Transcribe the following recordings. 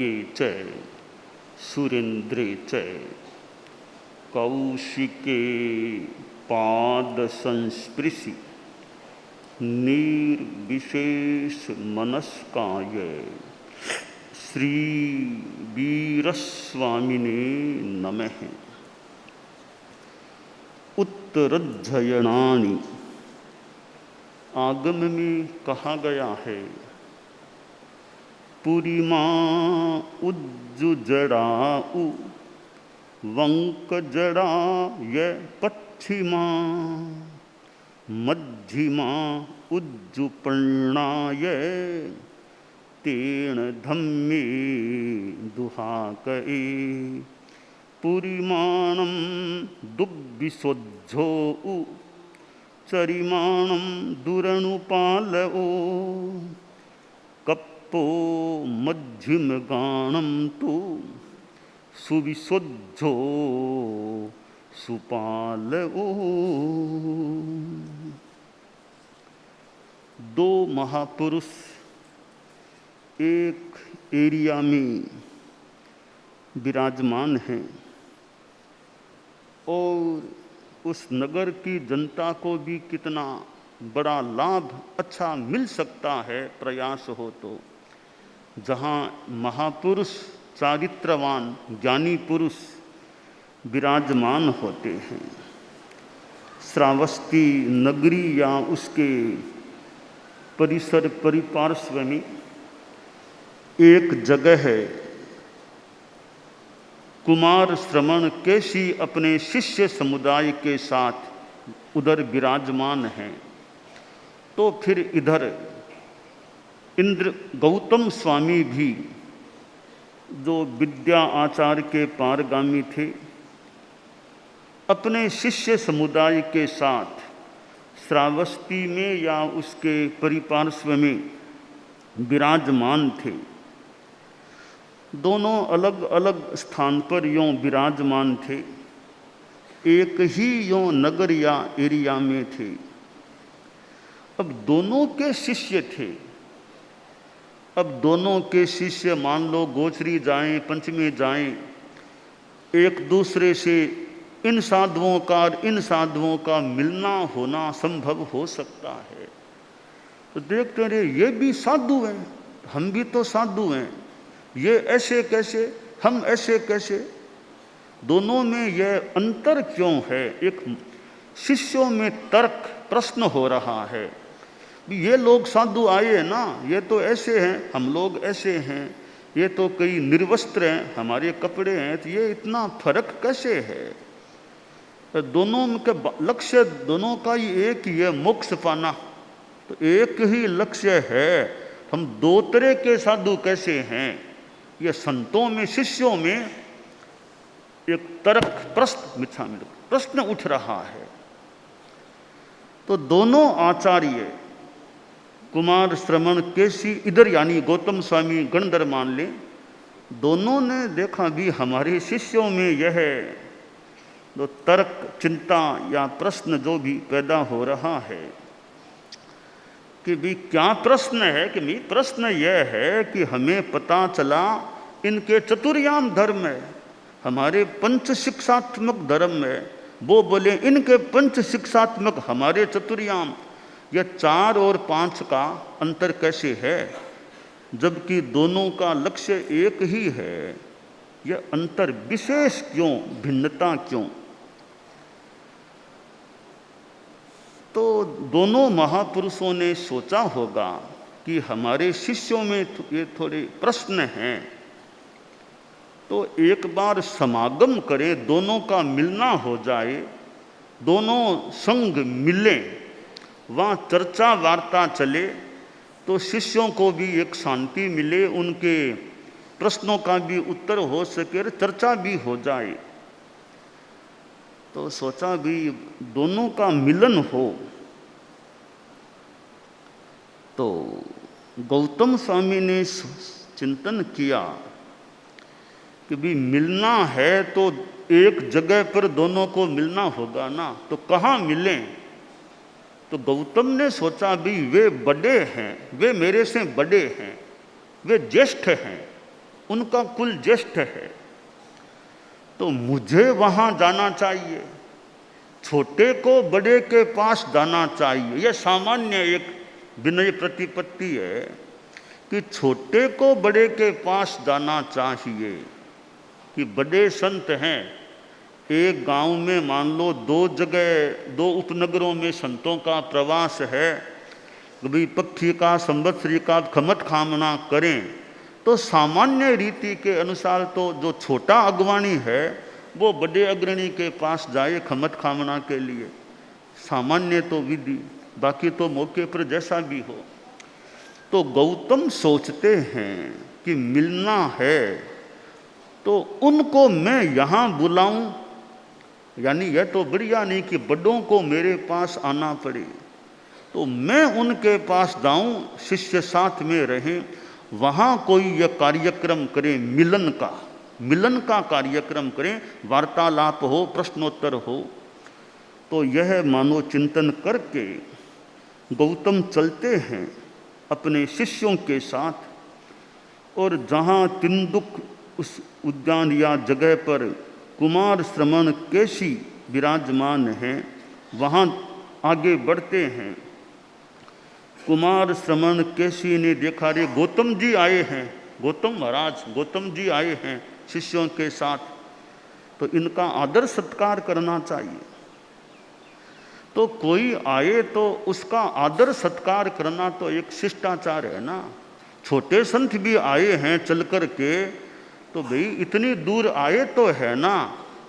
खड्गे च सुरेन्द्रे च कौशिके पाद संस्पृशि निर्विशेष मनस्काय श्री वीरस्वामिने नमः। उत्तरध्ययनानि आगम में कहा गया है, पुरीमा उज्जुजड़ाऊ वंक जड़ाय पश्चिमा मध्यमा उज्जुपर्णाय तेन धम्मे दुहाकए पुरीमाणं दुग्विशोज्झो चरिमाणं दुरणुपालओ कप्पो मध्यमगाणं तु सुविशोज्झो सुपालओ। दो महापुरुष एक एरिया में विराजमान हैं और उस नगर की जनता को भी कितना बड़ा लाभ अच्छा मिल सकता है प्रयास हो तो। जहाँ महापुरुष चारित्रवान ज्ञानी पुरुष विराजमान होते हैं, श्रावस्ती नगरी या उसके परिसर परिपार्श्व में एक जगह है, कुमार श्रमण केशी अपने शिष्य समुदाय के साथ उधर विराजमान हैं। तो फिर इधर इंद्र गौतम स्वामी भी जो विद्या आचार के पारगामी थे, अपने शिष्य समुदाय के साथ श्रावस्ती में या उसके परिपार्श्व में विराजमान थे। दोनों अलग अलग स्थान पर यों विराजमान थे, एक ही यों नगर या एरिया में थे। अब दोनों के शिष्य थे। अब दोनों के शिष्य मान लो गोचरी जाएं, पंचमी जाएं, एक दूसरे से इन साधुओं का मिलना होना संभव हो सकता है। तो देखते रहे, ये भी साधु हैं, हम भी तो साधु हैं, ये ऐसे कैसे, हम ऐसे कैसे, दोनों में यह अंतर क्यों है? एक शिष्यों में तर्क प्रश्न हो रहा है, ये लोग साधु आए ना, ये तो ऐसे हैं, हम लोग ऐसे हैं, ये तो कई निर्वस्त्र हैं, हमारे कपड़े हैं, तो ये इतना फर्क कैसे है? दोनों के लक्ष्य दोनों का ही एक ही है, मोक्ष पाना। तो एक ही लक्ष्य है, हम दो तरह के साधु कैसे हैं? ये संतों में, शिष्यों में एक तर्क प्रश्न उठ रहा है। तो दोनों आचार्य कुमार श्रमण केशी इधर यानी गौतम स्वामी गणधर मान ले, दोनों ने देखा भी हमारे शिष्यों में यह जो तर्क चिंता या प्रश्न जो भी पैदा हो रहा है कि भी क्या प्रश्न है, कि भी प्रश्न यह है कि हमें पता चला इनके चतुर्याम धर्म है, हमारे पंच शिक्षात्मक धर्म है, वो बोले इनके पंच शिक्षात्मक हमारे चतुर्याम, यह 4 और 5 का अंतर कैसे है, जबकि दोनों का लक्ष्य एक ही है? यह अंतर विशेष क्यों, भिन्नता क्यों? तो दोनों महापुरुषों ने सोचा होगा कि हमारे शिष्यों में ये थोड़े प्रश्न हैं, तो एक बार समागम करें, दोनों का मिलना हो जाए, दोनों संग मिलें, वहाँ चर्चा वार्ता चले, तो शिष्यों को भी एक शांति मिले, उनके प्रश्नों का भी उत्तर हो सके, चर्चा भी हो जाए। तो सोचा भी दोनों का मिलन हो। तो गौतम स्वामी ने चिंतन किया कि भी मिलना है तो एक जगह पर दोनों को मिलना होगा ना, तो कहाँ मिलें? तो गौतम ने सोचा भी वे बड़े हैं, वे मेरे से बड़े हैं, वे ज्येष्ठ हैं, उनका कुल ज्येष्ठ है, तो मुझे वहाँ जाना चाहिए, छोटे को बड़े के पास जाना चाहिए। यह सामान्य एक विनय प्रतिपत्ति है कि छोटे को बड़े के पास जाना चाहिए। कि बड़े संत हैं, एक गांव में मान लो 2 जगह 2 उपनगरों में संतों का प्रवास है, कभी पक्षी का संवत्सरी का खमत खामना करें, तो सामान्य रीति के अनुसार तो जो छोटा अगवानी है वो बड़े अग्रणी के पास जाए खमत खामना के लिए, सामान्य तो विधि, बाकी तो मौके पर जैसा भी हो। तो गौतम सोचते हैं कि मिलना है तो उनको मैं यहाँ बुलाऊं, यानी यह तो बढ़िया नहीं कि बड़ों को मेरे पास आना पड़े, तो मैं उनके पास जाऊं, शिष्य साथ में रहें, वहाँ कोई यह कार्यक्रम करें, मिलन का कार्यक्रम करें, वार्तालाप हो, प्रश्नोत्तर हो। तो यह मानो चिंतन करके गौतम चलते हैं अपने शिष्यों के साथ, और जहाँ तिन्दुक उस उद्यान या जगह पर कुमार श्रमण केशी विराजमान हैं, वहाँ आगे बढ़ते हैं। कुमार श्रमण केशी ने देखा, रे गौतम जी आए हैं, गौतम महाराज, गौतम जी आए हैं शिष्यों के साथ, तो इनका आदर सत्कार करना चाहिए। तो कोई आए तो उसका आदर सत्कार करना तो एक शिष्टाचार है ना। छोटे संत भी आए हैं चल कर के, तो भाई इतनी दूर आए तो है ना,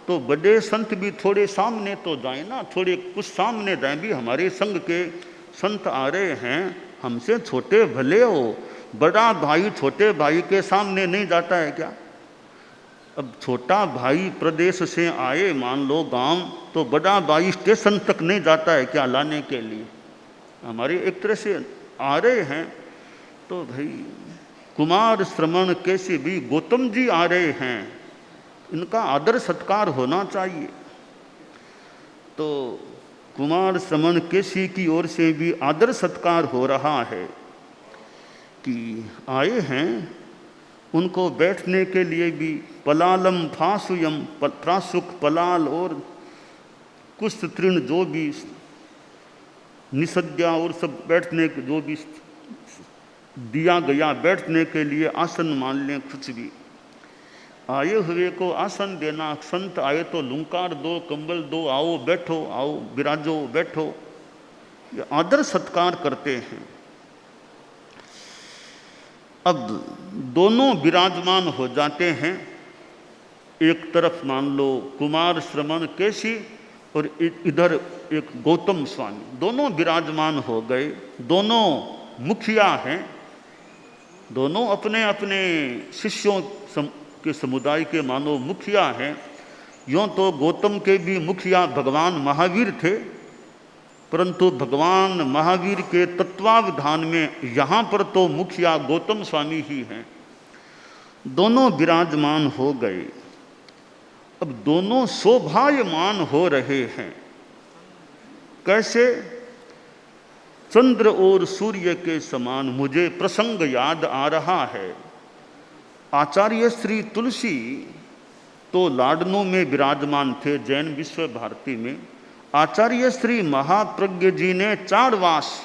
तो बड़े संत भी थोड़े सामने तो जाए ना, थोड़े कुछ सामने जाए, भी हमारे संग के संत आ रहे हैं, हमसे छोटे भले हो, बड़ा भाई छोटे भाई के सामने नहीं जाता है क्या? अब छोटा भाई प्रदेश से आए मान लो गांव, तो बड़ा भाई स्टेशन तक नहीं जाता है क्या लाने के लिए? हमारे एक तरह से आ रहे हैं, तो भाई कुमार श्रमण कैसे भी गौतम जी आ रहे हैं, इनका आदर सत्कार होना चाहिए। तो कुमार श्रमण केसी की ओर से भी आदर सत्कार हो रहा है कि आए हैं, उनको बैठने के लिए भी पलालम फासुयम, प्रासुक पलाल और कुछ तृण जो भी निषद्या और सब बैठने के जो भी दिया गया, बैठने के लिए आसन मान लें, कुछ भी आए हुए को आसन देना। संत आए तो लुंकार दो, कंबल दो, आओ बैठो, आओ विराजो बैठो, ये आदर सत्कार करते हैं। अब दोनों विराजमान हो जाते हैं, एक तरफ मान लो कुमार श्रमण केसी और इधर एक गौतम स्वामी, दोनों विराजमान हो गए। दोनों मुखिया हैं, दोनों अपने अपने शिष्यों के समुदाय के मानो मुखिया हैं। यूँ तो गौतम के भी मुखिया भगवान महावीर थे, परंतु भगवान महावीर के तत्वावधान में यहाँ पर तो मुखिया गौतम स्वामी ही हैं। दोनों विराजमान हो गए। अब दोनों शोभायमान हो रहे हैं। कैसे? चंद्र और सूर्य के समान। मुझे प्रसंग याद आ रहा है, आचार्य श्री तुलसी तो लाडनों में विराजमान थे, जैन विश्व भारती में। आचार्य श्री महाप्रज्ञ जी ने चारवास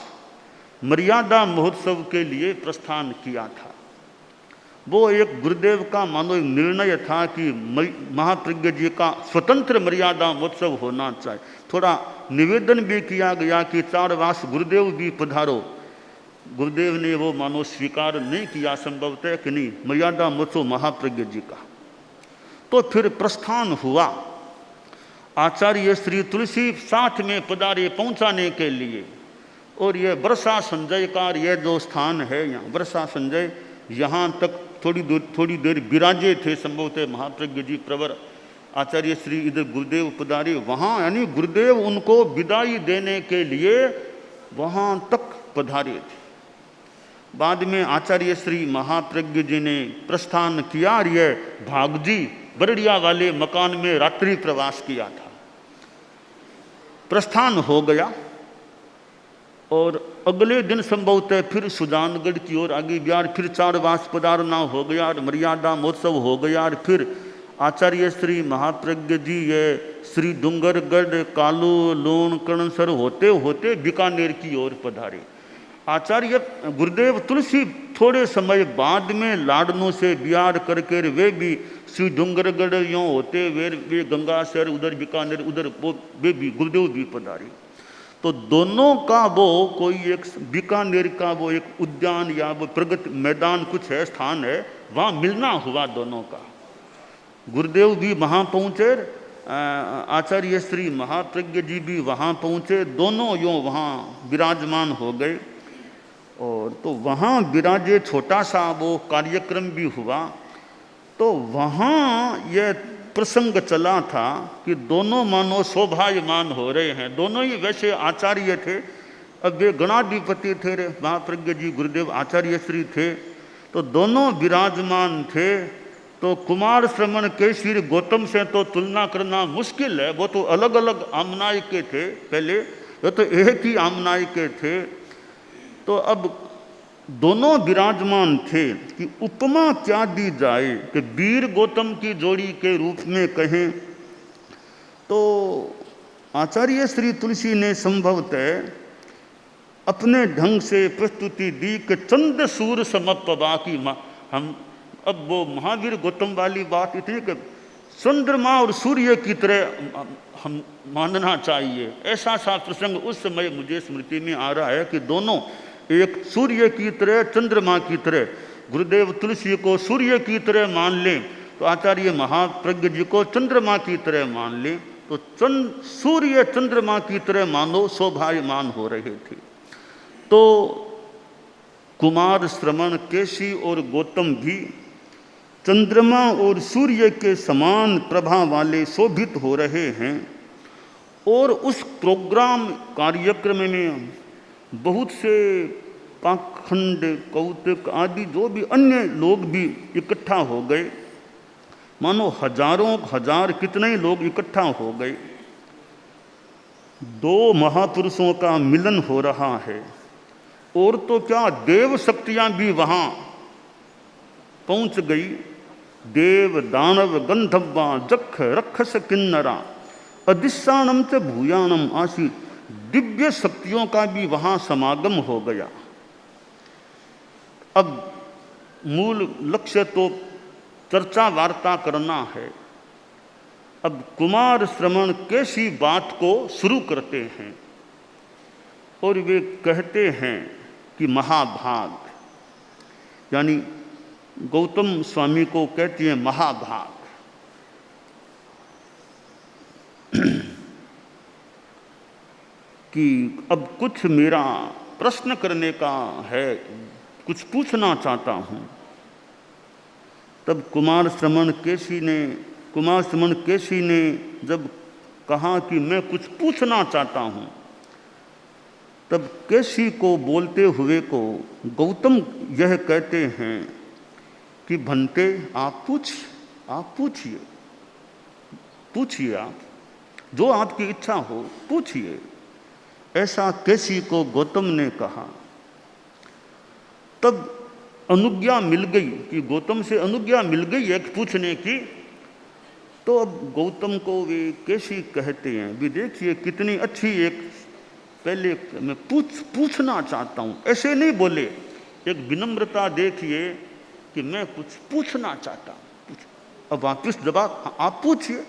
मर्यादा महोत्सव के लिए प्रस्थान किया था। वो एक गुरुदेव का मानो निर्णय था कि महाप्रज्ञ जी का स्वतंत्र मर्यादा महोत्सव होना चाहिए। थोड़ा निवेदन भी किया गया कि चारवास गुरुदेव भी पधारो। गुरुदेव ने वो मानो स्वीकार नहीं किया, संभवतः कि नहीं, मर्यादा महोत्सव महाप्रज्ञ जी का। तो फिर प्रस्थान हुआ। आचार्य श्री तुलसी साथ में पधारे पहुंचाने के लिए। और ये वर्षा संजय का ये जो स्थान है, यहाँ वर्षा संजय, यहाँ तक थोड़ी देर विराजे थे संभवतः महाप्रज्ञ जी प्रवर। आचार्य श्री इधर गुरुदेव पधारे वहाँ, यानी गुरुदेव उनको विदाई देने के लिए वहाँ तक पधारे थे। बाद में आचार्य श्री महाप्रज्ञ जी ने प्रस्थान किया और ये भागजी बरड़िया वाले मकान में रात्रि प्रवास किया था। प्रस्थान हो गया और अगले दिन संभवतः फिर सुजानगढ़ की ओर आगे बिहार, फिर 4 वास पधारना हो गया और मर्यादा महोत्सव हो गया। और फिर आचार्य श्री महाप्रज्ञ जी ये श्री डूंगरगढ़ कालू लूण कणसर होते होते बीकानेर की ओर पधारे। आचार्य गुरुदेव तुलसी थोड़े समय बाद में लाडनों से बिहार करके वे भी श्री डूंगरगढ़ यों होते वे गंगासर उधर बीकानेर उधर वे भी गुरुदेव भी पधारे। तो दोनों का वो कोई एक बीकानेर का वो एक उद्यान या वो प्रगति मैदान कुछ है स्थान है, वहाँ मिलना हुआ दोनों का। गुरुदेव भी वहाँ पहुँचे, आचार्य श्री महाप्रज्ञ जी भी वहाँ पहुँचे, दोनों यूँ वहाँ विराजमान हो गए। और तो वहाँ विराजे, छोटा सा वो कार्यक्रम भी हुआ। तो वहाँ यह प्रसंग चला था कि दोनों मानो शोभायमान हो रहे हैं। दोनों ही वैसे आचार्य थे, अब वे गणाधिपति थे, महाप्रज्ञ जी गुरुदेव आचार्य श्री थे, तो दोनों विराजमान थे। तो कुमार श्रवण के श्री गौतम से तो तुलना करना मुश्किल है, वो तो अलग अलग आमनाय के थे पहले, वो तो एक ही आमनाय के थे। तो अब दोनों विराजमान थे कि उपमा क्या दी जाए कि वीर गौतम की जोड़ी के रूप में कहें। तो आचार्य श्री तुलसी ने संभवतः अपने ढंग से प्रस्तुति दी कि चंद सूर समपवा की हम, अब वो महावीर गौतम वाली बात इतनी कि चंद्रमा और सूर्य की तरह हम मानना चाहिए। ऐसा सा प्रसंग उस समय मुझे स्मृति में आ रहा है कि दोनों एक सूर्य की तरह चंद्रमा की तरह, गुरुदेव तुलसी को सूर्य की तरह मान लें तो आचार्य महाप्रज्ञ जी को चंद्रमा की तरह मान लें, तो सूर्य चंद्रमा की तरह मानो शोभायमान हो रहे थे। तो कुमार श्रवण केशी और गौतम भी चंद्रमा और सूर्य के समान प्रभा वाले शोभित हो रहे हैं। और उस प्रोग्राम कार्यक्रम में बहुत से पाखंड कौतुक आदि जो भी अन्य लोग भी इकट्ठा हो गए, मानो हजारों हजार कितने ही लोग इकट्ठा हो गए। 2 महापुरुषों का मिलन हो रहा है। और तो क्या देव शक्तियां भी वहां पहुंच गई। देव दानव गंधर्वा जख रक्षस किन्नरा अधिष्ठानम च भूयानम आसी, दिव्य शक्तियों का भी वहां समागम हो गया। अब मूल लक्ष्य तो चर्चा वार्ता करना है। अब कुमार श्रवण कैसी बात को शुरू करते हैं और वे कहते हैं कि महाभाग, यानी गौतम स्वामी को कहते हैं महाभाग। कि अब कुछ मेरा प्रश्न करने का है, कुछ पूछना चाहता हूँ। तब कुमार श्रवण केशी ने जब कहा कि मैं कुछ पूछना चाहता हूँ, तब केशी को बोलते हुए को गौतम यह कहते हैं कि भंते आप पूछिए आप जो आपकी इच्छा हो पूछिए। ऐसा केशी को गौतम ने कहा। तब अनुज्ञा मिल गई कि गौतम से अनुज्ञा मिल गई एक पूछने की। तो अब गौतम को वे केशी कहते हैं, भी देखिए कितनी अच्छी एक, पहले मैं पूछना चाहता हूँ, ऐसे नहीं बोले, एक विनम्रता देखिए कि मैं कुछ पूछना चाहता हूँ। अब वापिस जवाब आप पूछिए।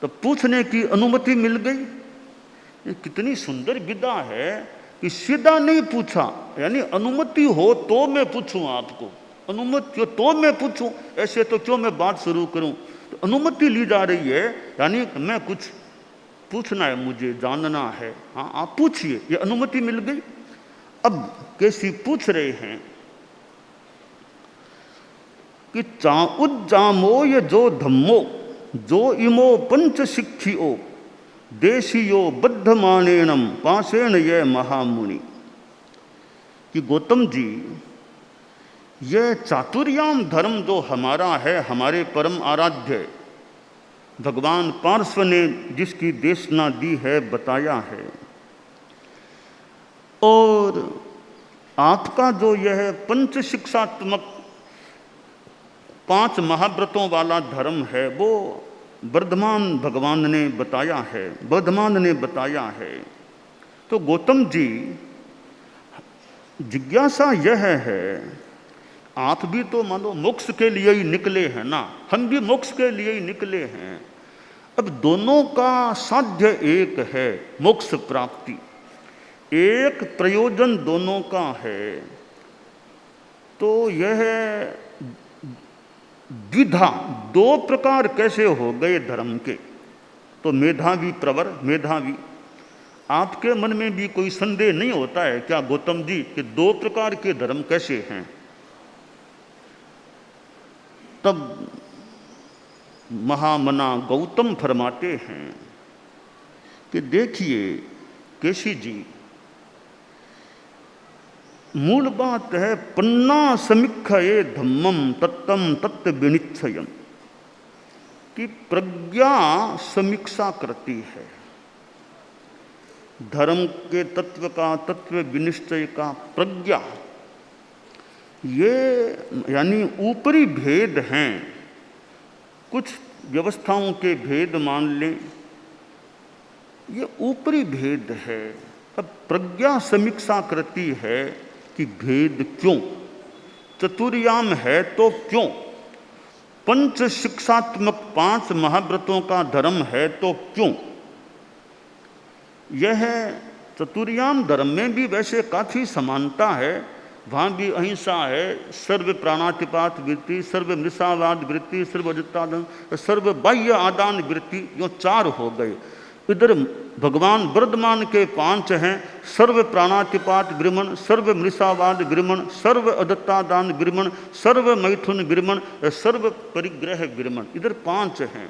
तो पूछने की अनुमति मिल गई। ये कितनी सुंदर विधा है कि सीधा नहीं पूछा, यानी अनुमति हो तो मैं पूछूं आपको, अनुमति हो तो मैं पूछूं, ऐसे तो क्यों मैं बात शुरू करूं। तो अनुमति ली जा रही है, यानी मैं कुछ पूछना है, मुझे जानना है। हाँ आप पूछिए, ये अनुमति मिल गई। अब कैसी पूछ रहे हैं कि उज्जामो ये जो धम्मो जो इमो पंच शिक्षियो देशियो बद्धमानेणम पासेण ये महामुनि। कि गौतम जी, ये चातुर्याम धर्म जो हमारा है, हमारे परम आराध्य भगवान पार्श्व ने जिसकी देशना दी है, बताया है और आपका जो यह पंच शिक्षात्मक 5 महाव्रतों वाला धर्म है वो वर्धमान भगवान ने बताया है, वर्धमान ने बताया है। तो गौतम जी, जिज्ञासा यह है, आप भी तो मानो मोक्ष के लिए ही निकले हैं ना, हम भी मोक्ष के लिए ही निकले हैं। अब दोनों का साध्य एक है, मोक्ष प्राप्ति, एक प्रयोजन दोनों का है। तो यह द्विधा, 2 प्रकार कैसे हो गए धर्म के? तो मेधावी प्रवर, मेधावी, आपके मन में भी कोई संदेह नहीं होता है क्या गौतम जी कि 2 प्रकार के धर्म कैसे हैं? तब महामना गौतम फरमाते हैं कि देखिए केशी जी, मूल बात है पन्ना समीक्षये धम्मम तत्तम तत्व विनिश्चयम, कि प्रज्ञा समीक्षा करती है धर्म के तत्व का, तत्व विनिश्चय का। प्रज्ञा ये यानी ऊपरी भेद हैं, कुछ व्यवस्थाओं के भेद मान लें, ये ऊपरी भेद है। अब प्रज्ञा समीक्षा करती है कि भेद क्यों, चतुर्याम है तो क्यों, पंच शिक्षात्मक 5 महाव्रतों का धर्म है तो क्यों। यह चतुर्याम धर्म में भी वैसे काफ़ी समानता है, वहाँ भी अहिंसा है, सर्व प्राणातिपात वृत्ति, सर्व मृषावाद वृत्ति, सर्व अजितादन, सर्व बाह्य आदान वृत्ति, यो 4 हो गए। इधर भगवान वर्धमान के 5 हैं, सर्व प्राणातिपात विरमण, सर्व मृषावाद विरमण, सर्व अदत्तादान विरमण, सर्व मैथुन विरमण, सर्व परिग्रह विरमण, इधर 5 हैं।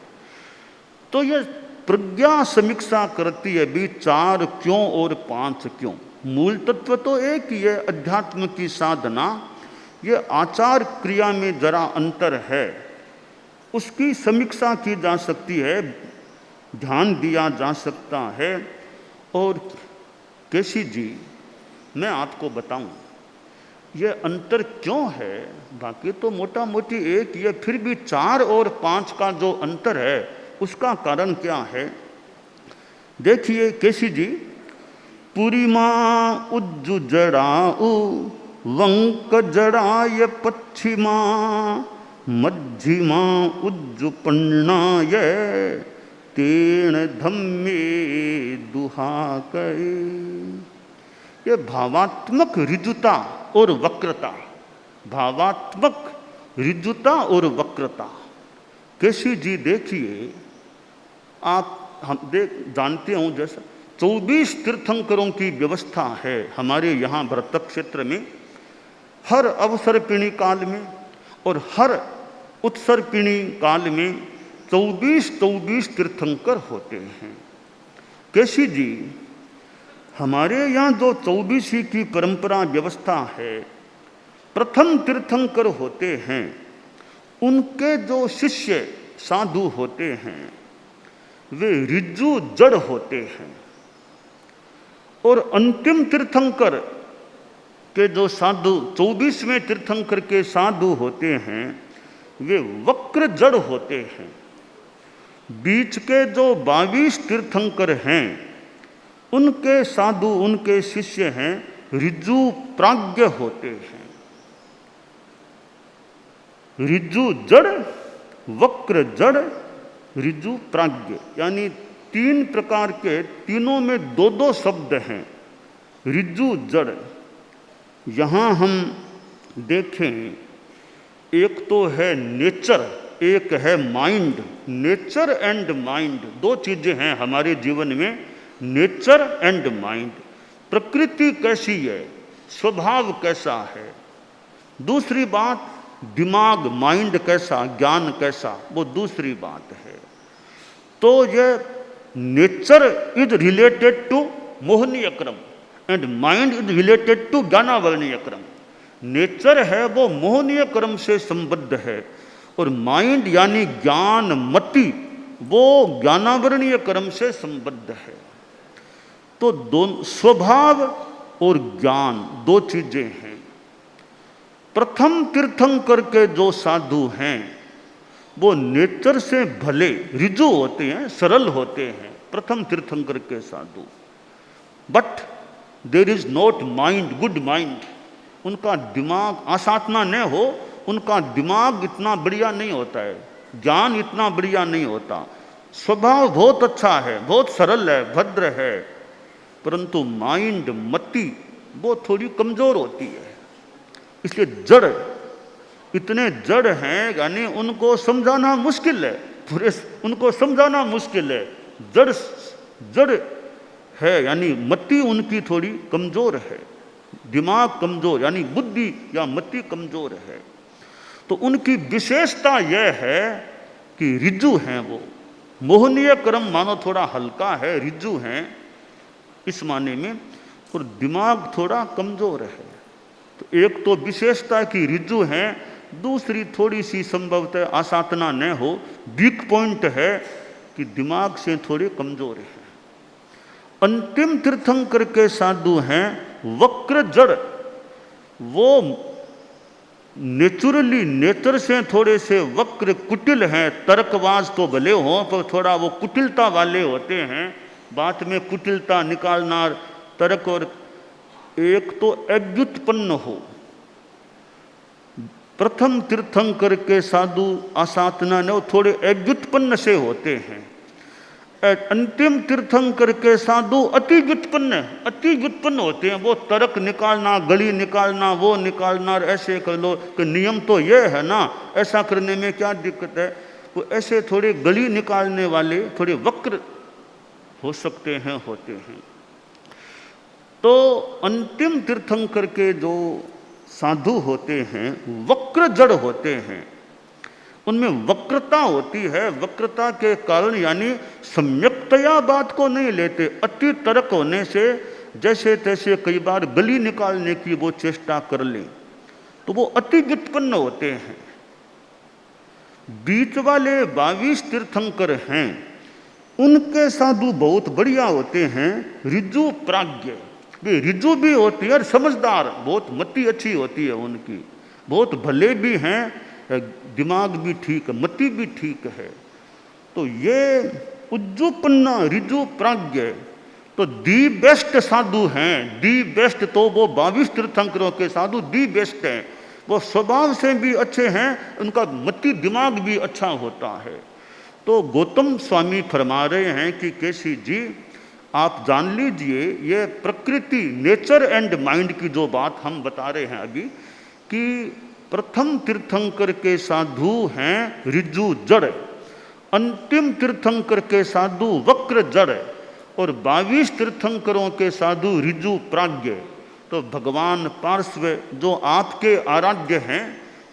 तो यह प्रज्ञा समीक्षा करती है भी 4 क्यों और 5 क्यों। मूल तत्व तो एक ही है, अध्यात्म की साधना, ये आचार क्रिया में जरा अंतर है, उसकी समीक्षा की जा सकती है, ध्यान दिया जा सकता है। और केशी जी, मैं आपको बताऊं ये अंतर क्यों है, बाकी तो मोटा मोटी एक ये, फिर भी 4 और 5 का जो अंतर है उसका कारण क्या है? देखिए केशी जी, पुरीमा उज्जु जड़ाऊ वंक जड़ाय पश्चिमा मध्यमा उज्जु पन्नाय तेण धम्मे दुहाकय। ये भावात्मक ऋजुता और वक्रता, भावात्मक ऋजुता और वक्रता। केशी जी देखिए, आप हम जानते हो जैसा 24 तीर्थंकरों की व्यवस्था है हमारे यहाँ भरत क्षेत्र में, हर अवसर्पिणी काल में और हर उत्सर्पिणी काल में 24 तीर्थंकर होते हैं। केशी जी, हमारे यहाँ जो 24 की परंपरा व्यवस्था है, प्रथम तीर्थंकर होते हैं, उनके जो शिष्य साधु होते हैं वे ऋजु जड़ होते हैं, और अंतिम तीर्थंकर के जो साधु 24वें तीर्थंकर के साधु होते हैं वे वक्र जड़ होते हैं। बीच के जो 22 तीर्थंकर हैं उनके साधु, उनके शिष्य हैं ऋजु प्राज्ञ होते हैं। ऋजु जड़, वक्र जड़, ऋजु प्राज्ञ, यानी 3 प्रकार के, तीनों में 2 शब्द हैं। ऋजु जड़, यहाँ हम देखें, एक तो है नेचर, एक है माइंड। नेचर एंड माइंड 2 चीजें हैं हमारे जीवन में, नेचर एंड माइंड। प्रकृति कैसी है, स्वभाव कैसा है, दूसरी बात दिमाग, माइंड कैसा, ज्ञान कैसा, वो दूसरी बात है। तो ये नेचर इज रिलेटेड टू मोहनीय क्रम and mind is related to ज्ञानावर्णीय क्रम। नेचर है वो मोहनीय क्रम से संबद्ध है, और माइंड यानी ज्ञान मति वो ज्ञानावर्णीय क्रम से संबद्ध है। तो दोनों स्वभाव और ज्ञान दो चीजें हैं। प्रथम तीर्थंकर के जो साधु हैं वो नेचर से भले ऋजु होते हैं, सरल होते हैं, प्रथम तीर्थंकर के साधु। But there is not mind, good mind. उनका दिमाग आसातना न हो, उनका दिमाग इतना बढ़िया नहीं होता है, ज्ञान इतना बढ़िया नहीं होता। स्वभाव बहुत अच्छा है, बहुत सरल है, भद्र है, परंतु माइंड, मति वो थोड़ी कमजोर होती है। इसलिए जड़, इतने जड़ हैं, यानी उनको समझाना मुश्किल है, पूरे उनको समझाना मुश्किल है। जड़ जड़ है, यानी मति उनकी थोड़ी कमजोर है, दिमाग कमजोर, यानी बुद्धि या मति कमजोर है। तो उनकी विशेषता यह है कि ऋजु हैं वो। मोहनीय कर्म मानो थोड़ा हल्का है, ऋजु हैं इस माने में, और दिमाग थोड़ा कमजोर है। तो एक तो विशेषता की ऋजु हैं, दूसरी थोड़ी सी संभवतः आसातना न हो, वीक पॉइंट है कि दिमाग से थोड़े कमजोर है। अंतिम तीर्थंकर के साधु हैं वक्र जड़। वो नेचुरली, नेचर से थोड़े से वक्र कुटिल हैं। तर्कवाज तो भले हों, पर थोड़ा वो कुटिलता वाले होते हैं, बात में कुटिलता निकालना, तर्क। और एक तो अव्युत्पन्न हो। प्रथम तीर्थंकर के साधु आसातना ने थोड़े अव्युत्पन्न से होते हैं। अंतिम तीर्थंकर के साधु अति व्युत्पन्न होते हैं। वो तर्क निकालना, गली निकालना, वो निकालना, ऐसे कर लो कि नियम तो ये है ना, ऐसा करने में क्या दिक्कत है। वो ऐसे थोड़े गली निकालने वाले, थोड़े वक्र हो सकते हैं, होते हैं। तो अंतिम तीर्थंकर के जो साधु होते हैं वक्र जड़ होते हैं, उनमें वक्रता होती है। वक्रता के कारण यानी सम्यक्तया बात को नहीं लेते, अति तर्क होने से जैसे तैसे कई बार गली निकालने की वो चेष्टा कर लें, तो वो अति व्युत्पन्न होते हैं। बीच वाले 22 तीर्थंकर हैं, उनके साधु बहुत बढ़िया होते हैं, ऋजु प्राज्ञ। वे ऋजु भी होती है और समझदार, बहुत मति अच्छी होती है उनकी, बहुत भले भी हैं, दिमाग भी ठीक है, मति भी ठीक है। तो ये उज्जुपन्ना ऋजु प्राज्ञ तो दी बेस्ट साधु हैं। दी बेस्ट तो वो 22 तीर्थंकरों के साधु दी बेस्ट हैं। वो स्वभाव से भी अच्छे हैं, उनका मति दिमाग भी अच्छा होता है। तो गौतम स्वामी फरमा रहे हैं कि केसी जी आप जान लीजिए, ये प्रकृति, नेचर एंड माइंड की जो बात हम बता रहे हैं अभी, कि प्रथम तीर्थंकर के साधु हैं ऋजु जड़, अंतिम तीर्थंकर के साधु वक्र जड़, और 22 तीर्थंकरों के साधु ऋजु प्राज्ञ। तो भगवान पार्श्व जो आपके आराध्य हैं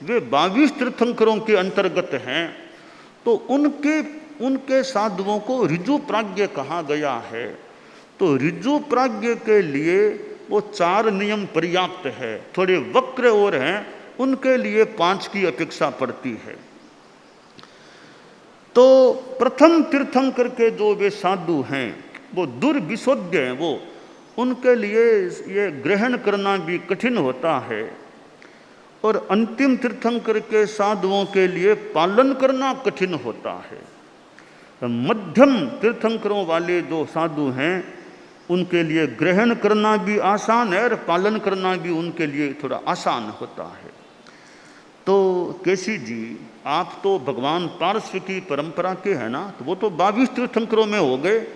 वे 22 तीर्थंकरों के अंतर्गत हैं। तो उनके साधुओं को ऋजु प्राज्ञ कहा गया है। तो ऋजु प्राज्ञ के लिए वो 4 नियम पर्याप्त है। थोड़े वक्र और हैं, उनके लिए 5 की अपेक्षा पड़ती है। तो प्रथम तीर्थंकर के जो वे साधु हैं वो दुर्विशोध्य हैं, वो उनके लिए ये ग्रहण करना भी कठिन होता है, और अंतिम तीर्थंकर के साधुओं के लिए पालन करना कठिन होता है। मध्यम तीर्थंकरों वाले जो साधु हैं उनके लिए ग्रहण करना भी आसान है और पालन करना भी उनके लिए थोड़ा आसान होता है। तो केसी जी आप तो भगवान पार्श्व की परंपरा के हैं ना, तो वो तो 22 तीर्थंकरों में हो गए,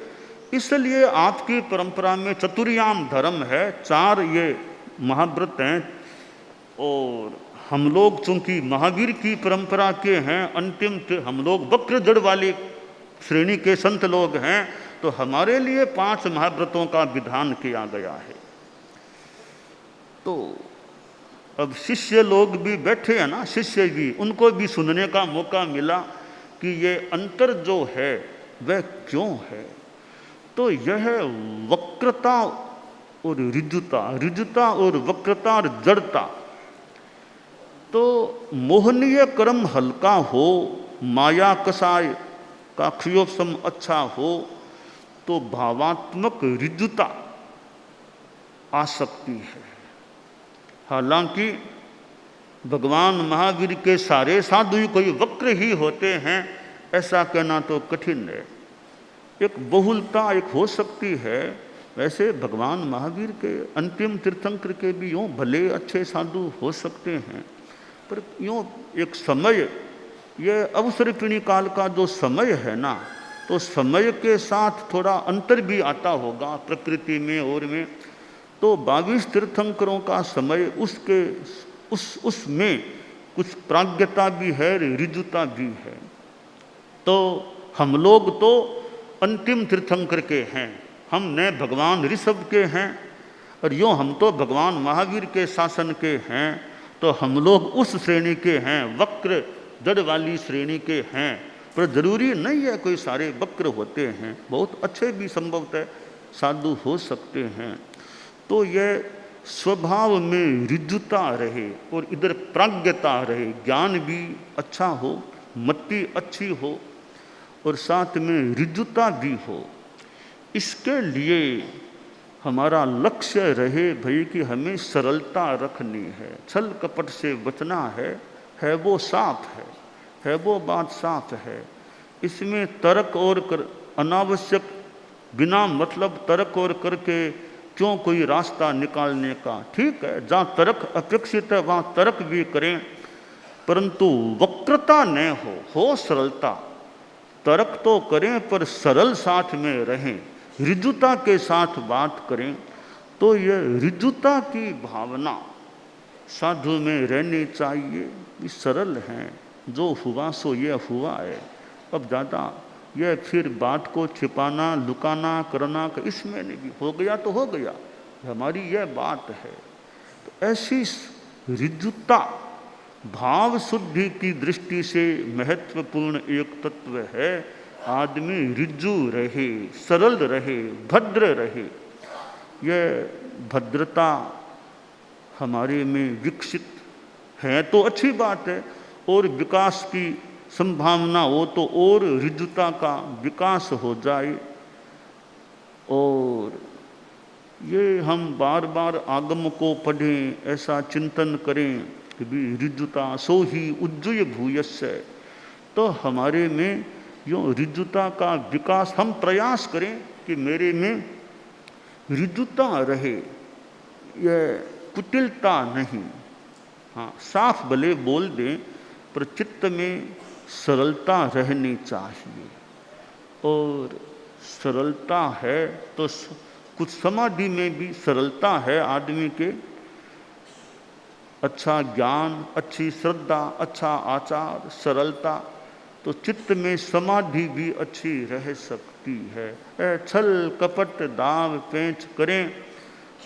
इसलिए आपकी परंपरा में चतुर्याम धर्म है, 4 ये महाव्रत हैं। और हम लोग चूंकि महावीर की परंपरा के हैं, अंतिम हम लोग वक्र जड़ वाली श्रेणी के संत लोग हैं, तो हमारे लिए 5 महाव्रतों का विधान किया गया है। तो अब शिष्य लोग भी बैठे हैं ना, शिष्य भी, उनको भी सुनने का मौका मिला कि ये अंतर जो है वह क्यों है। तो यह वक्रता और ऋजुता, ऋजुता और वक्रता और जड़ता। तो मोहनीय कर्म हल्का हो, माया कसाय का क्षयोपम अच्छा हो, तो भावात्मक ऋजुता आसक्ति है। हालांकि भगवान महावीर के सारे साधु ही कोई वक्र ही होते हैं ऐसा कहना तो कठिन है। एक बहुलता एक हो सकती है। वैसे भगवान महावीर के अंतिम तीर्थंकर के भी यूँ भले अच्छे साधु हो सकते हैं, पर यूँ एक समय, ये अवसर्पिणी काल का जो समय है ना, तो समय के साथ थोड़ा अंतर भी आता होगा प्रकृति में और में। तो 22 तीर्थंकरों का समय उसके उसमें कुछ प्राज्ञता भी है, ऋजुता भी है। तो हम लोग तो अंतिम तीर्थंकर के हैं, हम न भगवान ऋषभ के हैं, और यूँ हम तो भगवान महावीर के शासन के हैं। तो हम लोग उस श्रेणी के हैं, वक्र जड़ वाली श्रेणी के हैं। पर जरूरी नहीं है कोई सारे वक्र होते हैं, बहुत अच्छे भी संभवतः साधु हो सकते हैं। तो यह स्वभाव में ऋजुता रहे और इधर प्राज्ञता रहे, ज्ञान भी अच्छा हो, मति अच्छी हो और साथ में ऋजुता भी हो। इसके लिए हमारा लक्ष्य रहे भाई कि हमें सरलता रखनी है, छल कपट से बचना है वो साफ है वो बात साफ है। इसमें तर्क और अनावश्यक बिना मतलब तर्क और करके क्यों कोई रास्ता निकालने का, ठीक है, जहाँ तर्क अपेक्षित है वहाँ तर्क भी करें, परंतु वक्रता न हो सरलता। तर्क तो करें पर सरल साथ में रहें, ऋजुता के साथ बात करें। तो यह ऋजुता की भावना साधु में रहनी चाहिए कि सरल हैं, जो हुआ सो ये हुआ है। अब ज़्यादा यह फिर बात को छिपाना लुकाना करना, इसमें नहीं, भी हो गया तो हो गया, हमारी यह बात है। तो ऐसी ऋजुता भाव शुद्धि की दृष्टि से महत्वपूर्ण एक तत्व है। आदमी ऋजु रहे, सरल रहे, भद्र रहे। यह भद्रता हमारे में विकसित है तो अच्छी बात है, और विकास की संभावना हो तो और ऋजुता का विकास हो जाए। और ये हम बार बार आगम को पढ़ें, ऐसा चिंतन करें कि भी ऋजुता सो ही उज्जय भूयस्य। तो हमारे में यूँ ऋजुता का विकास हम प्रयास करें कि मेरे में ऋजुता रहे, यह कुटिलता नहीं। हाँ, साफ भले बोल दें पर चित्त में सरलता रहनी चाहिए। और सरलता है तो कुछ समाधि में भी सरलता है आदमी के, अच्छा ज्ञान, अच्छी श्रद्धा, अच्छा आचार, सरलता, तो चित्त में समाधि भी अच्छी रह सकती है। छल कपट दाव पेंच करें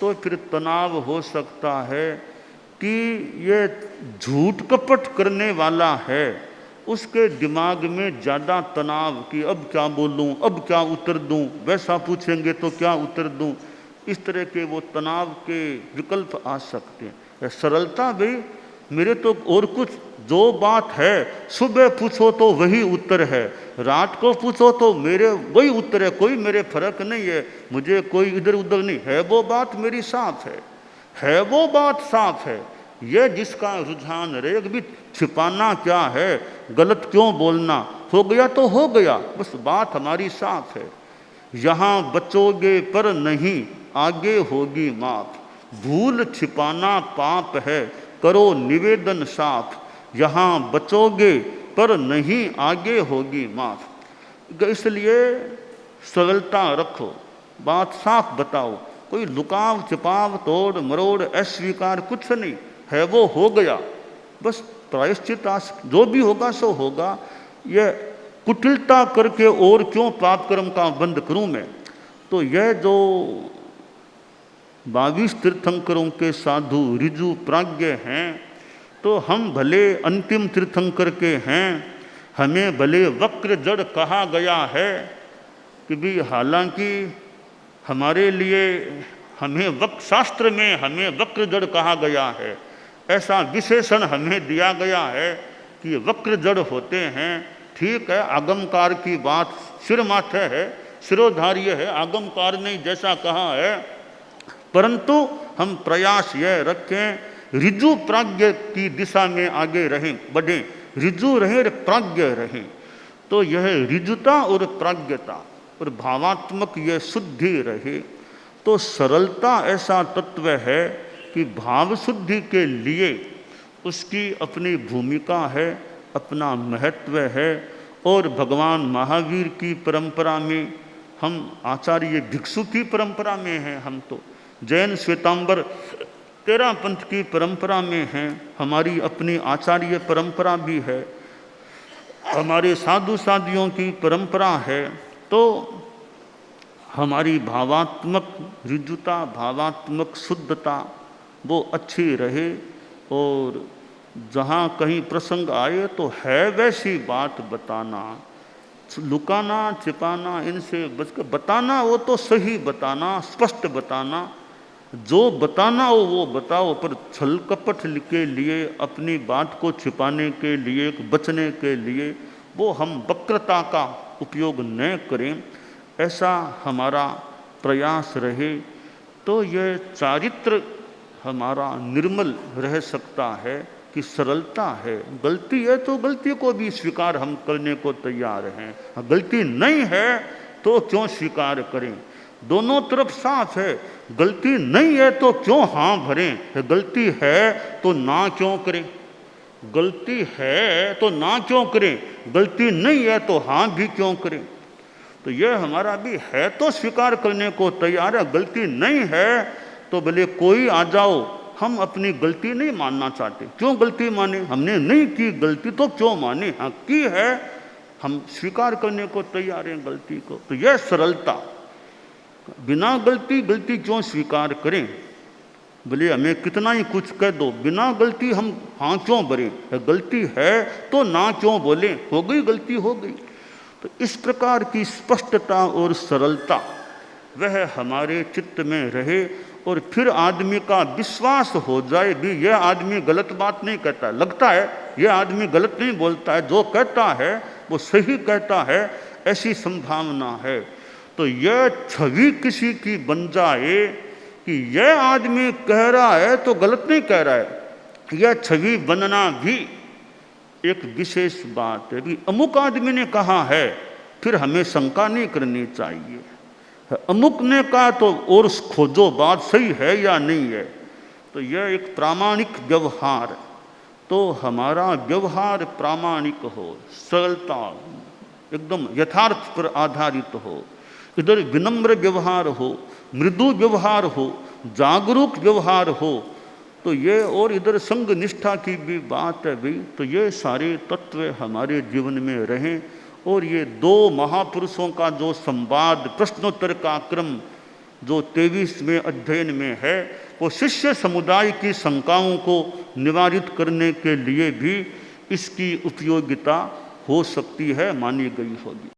तो फिर तनाव हो सकता है कि ये झूठ कपट करने वाला है, उसके दिमाग में ज़्यादा तनाव कि अब क्या बोलूं, अब क्या उत्तर दूं, वैसा पूछेंगे तो क्या उत्तर दूं, इस तरह के वो तनाव के विकल्प आ सकते हैं। सरलता भी मेरे तो और कुछ जो बात है सुबह पूछो तो वही उत्तर है, रात को पूछो तो मेरे वही उत्तर है, कोई मेरे फर्क नहीं है, मुझे कोई इधर उधर नहीं है, वो बात मेरी साफ है वो बात साफ है। यह जिसका रुझान रहे भी छिपाना क्या है, गलत क्यों बोलना, हो गया तो हो गया, बस बात हमारी साफ है। यहाँ बचोगे पर नहीं आगे होगी माफ, भूल छिपाना पाप है करो निवेदन साफ, यहाँ बचोगे पर नहीं आगे होगी माफ। इसलिए सरलता रखो, बात साफ बताओ, कोई लुकाव छिपाव तोड़ मरोड़ अस्वीकार कुछ नहीं है, वो हो गया, बस प्रायश्चित जो भी होगा सो होगा। यह कुटिलता करके और क्यों पाप कर्म का बंद करूं मैं। तो यह जो 22 तीर्थंकरों के साधु ऋजु प्राज्ञ हैं, तो हम भले अंतिम तीर्थंकर के हैं, हमें भले वक्र जड़ कहा गया है कि भी, हालांकि हमारे लिए हमें वक्र शास्त्र में हमें वक्र जड़ कहा गया है, ऐसा विशेषण हमें दिया गया है कि ये वक्र जड़ होते हैं। ठीक है, आगमकार की बात सिर माथे है, सिरोधार्य है, आगमकार ने जैसा कहा है, परंतु हम प्रयास यह रखें ऋजु प्राज्ञ की दिशा में आगे रहें, बढ़ें, ऋजु रहें और प्राज्ञ रहें। तो यह ऋजुता और प्राज्ञता और भावात्मक यह शुद्धि रहे। तो सरलता ऐसा तत्व है कि भाव शुद्धि के लिए उसकी अपनी भूमिका है, अपना महत्व है। और भगवान महावीर की परंपरा में, हम आचार्य भिक्षु की परंपरा में हैं, हम तो जैन श्वेतांबर तेरह पंथ की परंपरा में हैं, हमारी अपनी आचार्य परंपरा भी है, हमारे साधु साधियों की परंपरा है। तो हमारी भावात्मक ऋजुता, भावात्मक शुद्धता वो अच्छी रहे। और जहाँ कहीं प्रसंग आए तो है वैसी बात बताना, लुकाना छिपाना इनसे बच कर बताना, वो तो सही बताना, स्पष्ट बताना, जो बताना हो वो बताओ। पर छल कपट के लिए, अपनी बात को छिपाने के लिए, बचने के लिए वो हम वक्रता का उपयोग न करें, ऐसा हमारा प्रयास रहे। तो यह चारित्र हमारा निर्मल रह सकता है कि सरलता है। गलती है तो गलती को भी स्वीकार हम करने को तैयार हैं, गलती नहीं है तो क्यों स्वीकार करें, दोनों तरफ साफ है। गलती नहीं है तो क्यों हाँ भरें, गलती है तो ना क्यों करें, गलती है तो ना क्यों करें, गलती नहीं है तो हाँ भी क्यों करें। तो यह हमारा भी है तो स्वीकार करने को तैयार है, गलती नहीं है तो भले कोई आ जाओ, हम अपनी गलती नहीं मानना चाहते। क्यों गलती माने, हमने नहीं की गलती तो क्यों माने, हाँ की है, हम स्वीकार करने को तैयार हैं गलती को। तो यह सरलता, बिना गलती गलती क्यों स्वीकार करें, बोले हमें कितना ही कुछ कह दो, बिना गलती हम हाँ क्यों भरें, गलती है तो ना क्यों बोले, हो गई गलती हो गई। तो इस प्रकार की स्पष्टता और सरलता वह हमारे चित्त में रहे। और फिर आदमी का विश्वास हो जाए भी, यह आदमी गलत बात नहीं कहता, लगता है यह आदमी गलत नहीं बोलता है, जो कहता है वो सही कहता है, ऐसी संभावना है। तो यह छवि किसी की बन जाए कि यह आदमी कह रहा है तो गलत नहीं कह रहा है, यह छवि बनना भी एक विशेष बात है कि अमुक आदमी ने कहा है, फिर हमें शंका नहीं करनी चाहिए। अमुक ने कहा तो और खोजो बात सही है या नहीं है। तो यह एक प्रामाणिक व्यवहार, तो हमारा व्यवहार प्रामाणिक हो, सरलता एकदम यथार्थ पर आधारित हो, इधर विनम्र व्यवहार हो, मृदु व्यवहार हो, जागरूक व्यवहार हो। तो ये और इधर संग निष्ठा की भी बात है भाई। तो ये सारे तत्व हमारे जीवन में रहें। और ये दो महापुरुषों का जो संवाद, प्रश्नोत्तर का क्रम जो 23वें अध्ययन में है, वो शिष्य समुदाय की शंकाओं को निवारित करने के लिए भी इसकी उपयोगिता हो सकती है, मानी गई होगी।